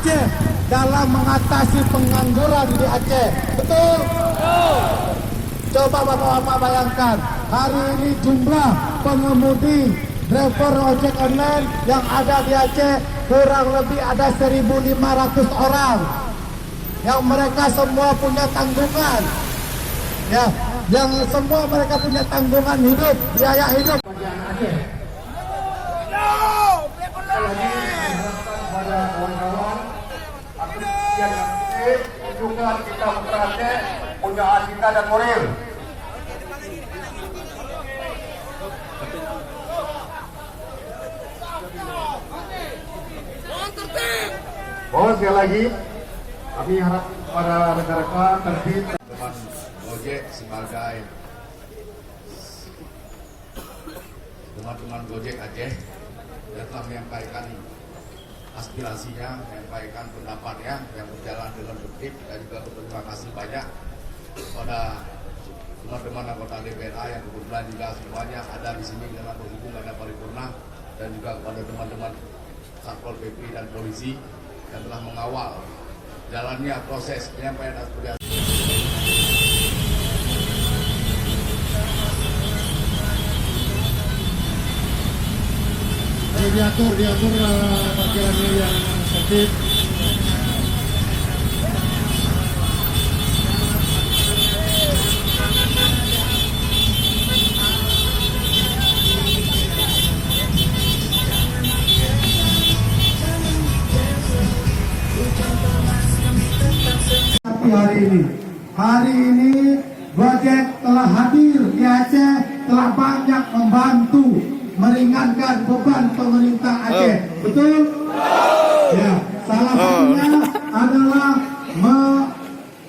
Aceh dalam mengatasi pengangguran di Aceh. Betul? Coba Bapak-Bapak bayangkan, hari ini jumlah pengemudi driver ojek online yang ada di Aceh kurang lebih ada 1.500 orang. Yang mereka semua punya tanggungan. Ya, yang semua mereka punya tanggungan hidup, biaya hidup. Kepada kawan-kawan, yang aktif, juga kita berpraktek, punya etika dan moral. Sekali lagi, kami harap pada rekan-rekan tertib. Teman Gojek sebagai teman-teman Gojek Aceh yang telah menyampaikan aspirasinya, menyampaikan pendapatnya yang berjalan dengan tertib, dan juga berterima kasih banyak kepada teman-teman anggota DPRA yang kebetulan juga semuanya ada di sini dalam posisi pada paripurna, dan juga kepada teman-teman Satpol PP dan polisi yang telah mengawal jalannya proses penyampaian aspirasi. Diatur parkirannya yang tertib. Hari ini Gojek telah hadir di Aceh, telah banyak membantu meringankan beban pemerintah Aceh. Betul? Ya, salah satunya adalah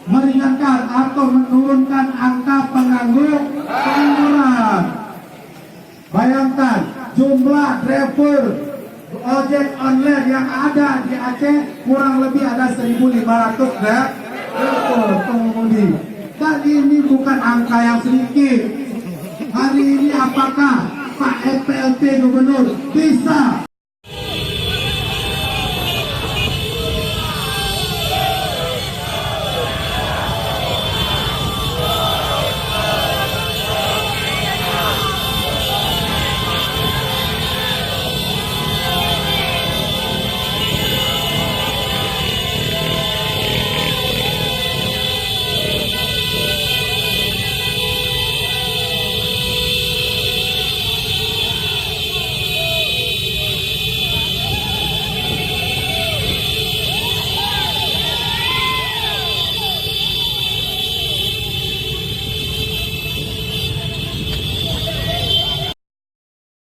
meringankan atau menurunkan angka pengangguran. Bayangkan jumlah driver ojek online yang ada di Aceh kurang lebih ada 1.500 driver pengemudi. Dan ini bukan angka yang sedikit. Hari ini apakah Pak PLT Gubernur bisa